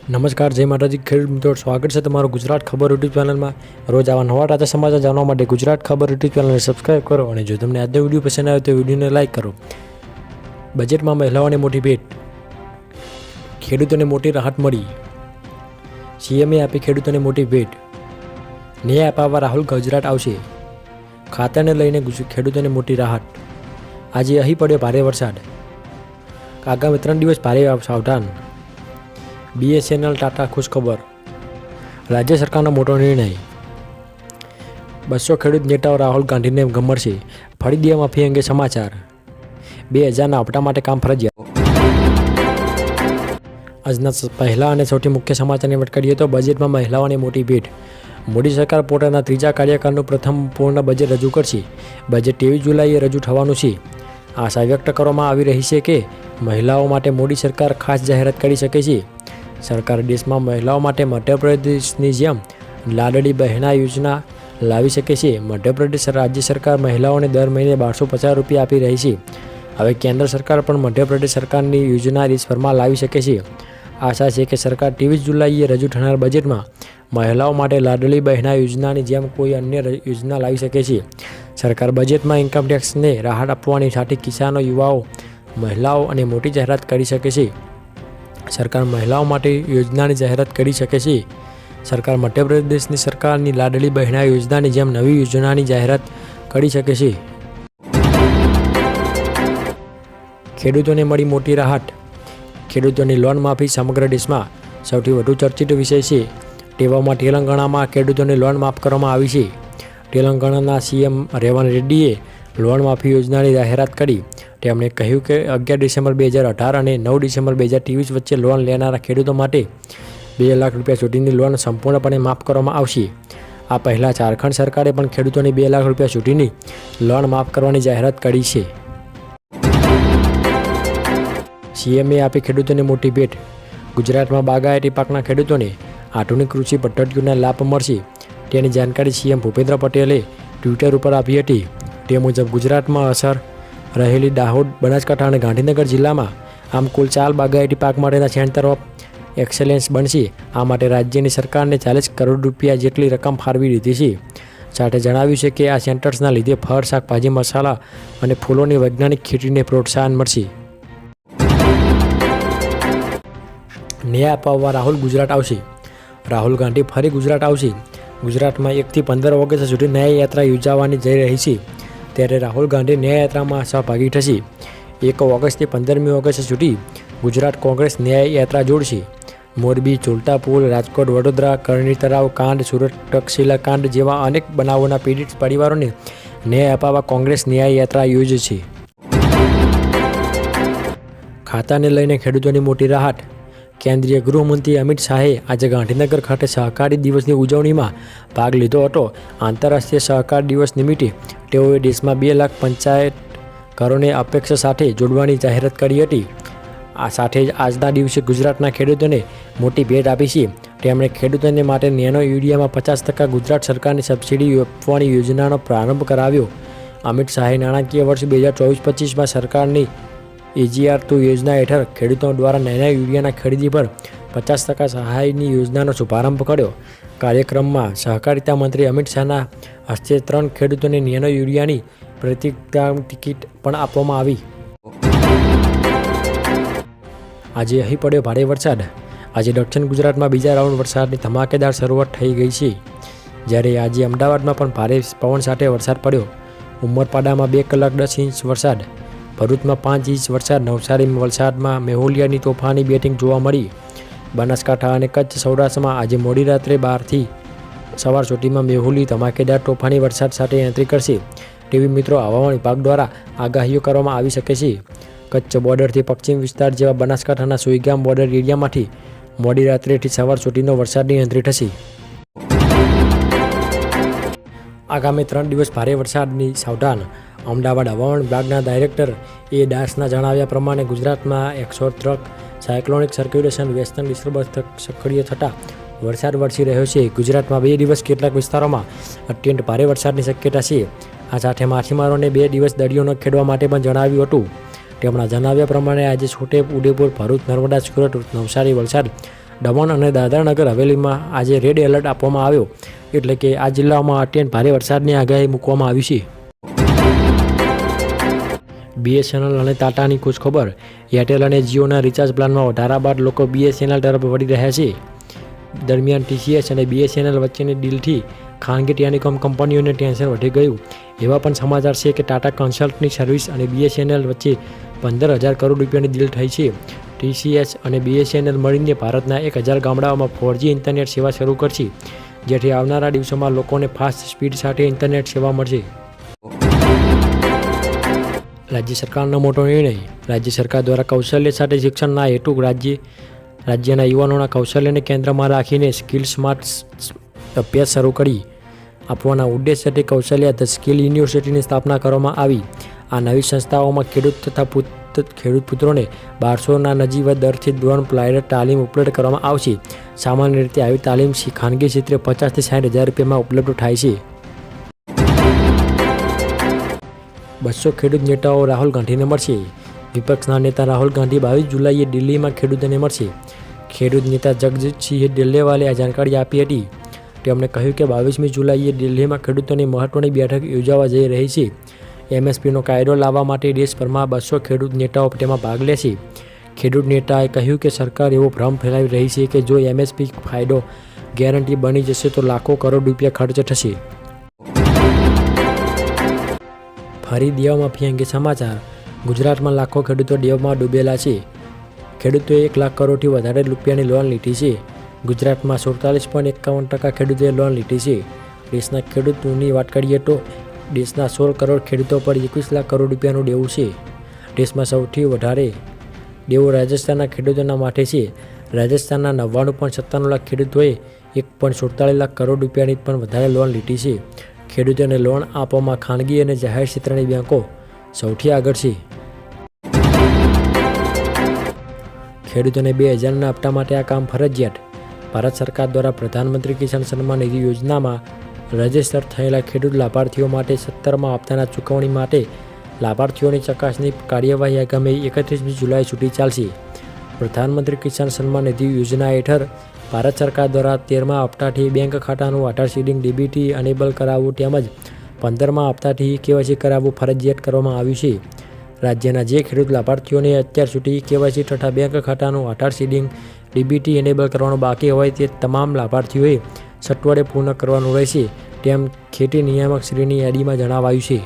નમસ્કાર, જય માતાજી ખેડૂત મિત્રો, સ્વાગત છે તમારું ગુજરાત ખબર યુટ્યુબ ચેનલમાં। રોજ આવા નવા તાજા સમાચાર જાણવા માટે ગુજરાત ખબર યુટ્યુબ ચેનલને સબસ્ક્રાઇબ કરો અને જો તમને આજનો વિડીયો પસંદ આવે તો વિડીયોને લાઇક કરો। બજેટમાં મહિલાઓને મોટી ભેટ, ખેડૂતોને મોટી રાહત મળી। સીએમએ આપી ખેડૂતોને મોટી ભેટ, ન્યાય અપાવવા રાહુલ ગુજરાત આવશે। ખાતાને લઈને ખેડૂતોને મોટી રાહત। આજે અહીં પડ્યો ભારે વરસાદ, આગામી 3 દિવસ ભારે સાવધાન। BSNL ટાટા ખુશખબર, રાજ્ય સરકારનો મોટો નિર્ણય। 200 ખેડૂત નેતાઓ રાહુલ ગાંધીને ગમરશે, ફરી દે માફી અંગે સમાચાર। 2000ના હપ્તા માટે કામ ફરજિયાત। આજના પહેલા અને સૌથી મુખ્ય સમાચારની વાત કરીએ તો બજેટમાં મહિલાઓને મોટી ભેટ। મોદી સરકાર પોતાના ત્રીજા કાર્યકાળનું પ્રથમ પૂર્ણ બજેટ રજૂ કરશે। બજેટ 23 જુલાઈએ રજૂ થવાનું છે। આશા વ્યક્ત કરવામાં આવી રહી છે કે મહિલાઓ માટે મોદી સરકાર ખાસ જાહેરાત કરી શકે છે। સરકાર દેશમાં મહિલાઓ માટે મધ્યપ્રદેશની જેમ લાડલી બહેના યોજના લાવી શકે છે। મધ્યપ્રદેશ રાજ્ય સરકાર મહિલાઓને દર મહિને 1250 રૂપિયા આપી રહી છે। હવે કેન્દ્ર સરકાર પણ મધ્યપ્રદેશ સરકારની યોજના દેશભરમાં લાવી શકે છે। આશા છે કે સરકાર 23 જુલાઈએ રજૂ થનાર બજેટમાં મહિલાઓ માટે લાડલી બહેના યોજનાની જેમ કોઈ અન્ય યોજના લાવી શકે છે। સરકાર બજેટમાં ઇન્કમટેક્સને રાહત આપવાની સાથે કિસાનો, યુવાઓ, મહિલાઓ અને મોટી જાહેરાત કરી શકે છે। સરકાર મહિલાઓ માટે યોજનાની જાહેરાત કરી શકે છે। સરકાર મધ્યપ્રદેશની સરકારની લાડલી બહેના યોજનાની જેમ નવી યોજનાની જાહેરાત કરી શકે છે। ખેડૂતોને મળી મોટી રાહત, ખેડૂતોની લોન માફી સમગ્ર દેશમાં સૌથી વધુ ચર્ચિત વિષય છે। તેવામાં તેલંગાણામાં ખેડૂતોની લોન માફ કરવામાં આવી છે। તેલંગાણાના CM રેવંત રેડ્ડીએ લોન માફી યોજનાની જાહેરાત કરી। તેમણે કહ્યું કે 11 ડિસેમ્બર 2018 અને 9 ડિસેમ્બર 2023 વચ્ચે લોન લેનારા ખેડૂતો માટે 2 લાખ રૂપિયા સુધીની લોન સંપૂર્ણપણે માફ કરવામાં આવશે। આ પહેલાં ઝારખંડ સરકારે પણ ખેડૂતોની 2 લાખ રૂપિયા સુધીની લોન માફ કરવાની જાહેરાત કરી છે। સીએમએ આપી ખેડૂતોને મોટી ભેટ, ગુજરાતમાં બાગાયતી પાકના ખેડૂતોને આધુનિક કૃષિ પદ્ધતિઓના લાભ મળશે તેની જાણકારી CM ભૂપેન્દ્ર પટેલે ટ્વિટર ઉપર આપી હતી। તે મુજબ ગુજરાતમાં અસર રહેલી દાહોદ, બનાસકાંઠા અને ગાંધીનગર જિલ્લામાં આમ કુલ 4 બાગાયતી પાક માટેના સેન્ટર ઓફ એક્સેલન્સ બનશે। આ માટે રાજ્યની સરકારને 40 કરોડ રૂપિયા જેટલી રકમ ફાળવી દીધી છે। સાથે જણાવ્યું છે કે આ સેન્ટર્સના લીધે ફળ, શાકભાજી, મસાલા અને ફૂલોની વૈજ્ઞાનિક ખેતીને પ્રોત્સાહન મળશે। ન્યાય અપાવવા રાહુલ ગુજરાત આવશે, રાહુલ ગાંધી ફરી ગુજરાત આવશે। ગુજરાતમાં 1 થી 15 ઓગસ્ટ સુધી ન્યાય યાત્રા યોજાવાની જઈ રહી છે, ત્યારે રાહુલ ગાંધી ન્યાય યાત્રામાં સહભાગી થશે। 1 ઓગસ્ટથી 15મી ઓગસ્ટ સુધી ગુજરાત કોંગ્રેસ ન્યાય યાત્રા જોડશે। મોરબી, ઝુલતા પુલ, રાજકોટ, વડોદરા, કરણી તળાવ કાંડ, સુરત તક્ષશિલા કાંડ જેવા અનેક બનાવોના પીડિત પરિવારોને ન્યાય અપાવવા કોંગ્રેસ ન્યાય યાત્રા યોજશે। ખાતાને લઈને ખેડૂતોની મોટી રાહત, કેન્દ્રીય ગૃહમંત્રી અમિત શાહે આજે ગાંધીનગર ખાતે સહકારી દિવસની ઉજવણીમાં ભાગ લીધો હતો। આંતરરાષ્ટ્રીય સહકાર દિવસ નિમિત્તે તેઓએ દેશમાં 2 લાખ પંચાયત ઘરોને અપેક્ષા સાથે જોડવાની જાહેરાત કરી હતી। આ સાથે જ આજના દિવસે ગુજરાતના ખેડૂતોને મોટી ભેટ આપી છે। તેમણે ખેડૂતોને માટે નેનો યુરિયામાં 50% ગુજરાત સરકારની સબસિડી આપવાની યોજનાનો પ્રારંભ કરાવ્યો। અમિત શાહે નાણાકીય વર્ષ 2024-25માં સરકારની AGR2 યોજના હેઠળ ખેડૂતો દ્વારા નેનો યુરિયાના ખરીદી પર 50% સહાયની યોજનાનો શુભારંભ કર્યો। કાર્યક્રમમાં સહકારિતા મંત્રી અમિત શાહના હસ્તે 3 ખેડૂતોને નેનો યુરિયાની પ્રતિજ્ઞા ટિકિટ પણ આપવામાં આવી। આજે અહીં પડ્યો ભારે વરસાદ, આજે દક્ષિણ ગુજરાતમાં બીજા રાઉન્ડ વરસાદની ધમાકેદાર શરૂઆત થઈ ગઈ છે, જ્યારે આજે અમદાવાદમાં પણ ભારે પવન સાથે વરસાદ પડ્યો। ઉમરપાડામાં 2 કલાક 10 ઇંચ વરસાદ, ભરૂચમાં 5 ઇંચ વરસાદ, નવસારી વલસાડમાં મેહુલિયાની તોફાની બેટિંગ જોવા મળી। બનાસકાંઠા અને કચ્છ સૌરાષ્ટ્રમાં આજે મોડી રાત્રે 12થી સવાર સુધીમાં મેહુલી ધમાકેદાર તોફાની વરસાદ સાથે એન્ટ્રી કરશે તેવી મિત્રો હવામાન વિભાગ દ્વારા આગાહીઓ કરવામાં આવી શકે છે। કચ્છ બોર્ડરથી પશ્ચિમ વિસ્તાર જેવા બનાસકાંઠાના સુઈગામ બોર્ડર એરિયામાંથી મોડી રાત્રેથી સવાર સુધીનો વરસાદની એન્ટ્રી થશે। આગામી 3 દિવસ ભારે વરસાદની સાવધાન, અમદાવાદ હવામાન વિભાગના ડાયરેક્ટર A. દાસના જણાવ્યા પ્રમાણે ગુજરાતમાં 103 સાયક્લોનિક સર્ક્યુલેશન વેસ્ટર્ન ડિસ્ટર્બન્સ સક્રિય થતાં વરસાદ વરસી રહ્યો છે। ગુજરાતમાં 2 દિવસ કેટલાક વિસ્તારોમાં અત્યંત ભારે વરસાદની શક્યતા છે। આ સાથે માછીમારોને 2 દિવસ દરિયો ન ખેડવા માટે પણ જણાવ્યું હતું। તેમના જણાવ્યા પ્રમાણે આજે છોટે ઉદેપુર, ભરૂચ, નર્મદા, સુરત, નવસારી, વલસાડ દમણ અને દાદરાનગર હવેલીમાં આજે રેડ એલર્ટ આપવામાં આવ્યો, એટલે કે આ જિલ્લાઓમાં અત્યંત ભારે વરસાદની આગાહી મૂકવામાં આવી છે. BSNL અને ટાટાની ખુશખબર. એરટેલ અને જીઓના રિચાર્જ પ્લાનમાં વધારા બાદ લોકો BSNL તરફ વળી રહ્યા છે. દરમિયાન TCS અને BSNL વચ્ચેની ડીલથી ખાનગી ટેલિકોમ કંપનીઓને ટેન્શન વધી ગયું. એવા પણ સમાચાર છે કે ટાટા કન્સલ્ટની સર્વિસ અને BSNL વચ્ચે 15,000 કરોડ રૂપિયાની ડીલ થઈ છે. TCS અને BSNL મળીને ભારતના 1,000 ગામડાઓમાં 4G ઇન્ટરનેટ સેવા શરૂ કરશે, જેથી આવનારા દિવસોમાં લોકોને ફાસ્ટ સ્પીડ સાથે ઇન્ટરનેટ સેવા મળશે. રાજ્ય સરકારનો મોટો નિર્ણય. રાજ્ય સરકાર દ્વારા કૌશલ્ય સાથે શિક્ષણના હેતુ રાજ્યના યુવાનોના કૌશલ્યને કેન્દ્રમાં રાખીને સ્કિલ સ્માર્ટ અભ્યાસ શરૂ કરી આપવાના ઉદ્દેશ્યથી કૌશલ્ય ધ સ્કિલ યુનિવર્સિટીની સ્થાપના કરવામાં આવી. આ નવી સંસ્થાઓમાં ખેડૂત તથા ખેડૂત પુત્રોને 1200ના નજીવા દરથી ડ્રોન પાયલટ તાલીમ ઉપલબ્ધ કરવામાં આવશે. સામાન્ય રીતે આવી તાલીમ ખાનગી ક્ષેત્રે 50,000 થી 60,000 રૂપિયામાં ઉપલબ્ધ થાય છે. 200 ખેડૂત નેતાઓ રાહુલ ગાંધીને મળશે. વિપક્ષના નેતા રાહુલ ગાંધી 22 જુલાઈએ દિલ્હીમાં ખેડૂતોને મળશે. ખેડૂત નેતા જગજીતસિંહ ડેલ્લેવાલે આ જાણકારી આપી હતી. તેમણે કહ્યું કે 22મી જુલાઈએ દિલ્હીમાં ખેડૂતોની મહત્વની બેઠક યોજાવા જઈ રહી છે. MSPનો કાયદો લાવવા માટે દેશભરમાં 200 ખેડૂત નેતાઓ તેમાં ભાગ લેશે. ખેડૂત નેતાએ કહ્યું કે સરકાર એવો ભ્રમ ફેલાવી રહી છે કે જો MSP કાયદો ગેરંટી બની જશે તો લાખો કરોડ રૂપિયા ખર્ચ થશે. ફરી દેવા માફી અંગે સમાચાર. ગુજરાતમાં લાખો ખેડૂતો દેવામાં ડૂબેલા છે. ખેડૂતોએ 1 લાખ કરોડથી વધારે રૂપિયાની લોન લીધી છે. ગુજરાતમાં 47.51% ખેડૂતોએ લોન લીધી છે. દેશના ખેડૂતોની વાત કરીએ તો દેશના 16 કરોડ ખેડૂતો પર 21 લાખ કરોડ રૂપિયાનું દેવું છે. દેશમાં સૌથી વધારે દેવું રાજસ્થાનના ખેડૂતોના માટે છે. રાજસ્થાનના 99.97 લાખ ખેડૂતોએ 1.47 લાખ કરોડ રૂપિયાની પણ વધારે લોન લીધી છે. ખેડૂતોને લોન આપવામાં ખાનગી અને જાહેર ક્ષેત્રની બેંકો સૌથી આગળ છે. ખેડૂતોને 2000ના હપ્તા માટે આ કામ ફરજિયાત. ભારત સરકાર દ્વારા પ્રધાનમંત્રી કિસાન સન્માન નિધિ યોજનામાં રજીસ્ટર થયેલા ખેડૂત લાભાર્થીઓ માટે 17મા હપ્તાના ચૂકવણી માટે લાભાર્થીઓની ચકાસણી કાર્યવાહી આગામી 31મી જુલાઈ સુધી ચાલશે. પ્રધાનમંત્રી કિસાન સન્માન નિધિ યોજના હેઠળ ભારત સરકાર દ્વારા 13મા હપ્તાથી બેંક ખાતાનું આધાર સીડિંગ DBT એનેબલ કરાવવું તેમજ 15મા હપ્તાથી KYC કરાવવું ફરજિયાત કરવામાં આવ્યું છે. રાજ્યના જે ખેડૂત લાભાર્થીઓને અત્યાર સુધી KYC તથા બેંક ખાતાનું આધાર સીડિંગ DBT એનેબલ કરવાનું બાકી હોય તે તમામ લાભાર્થીઓએ સત્વરે પૂર્ણ કરવાનું રહેશે, તેમ ખેતી નિયામક શ્રીની યાદીમાં જણાવાયું છે.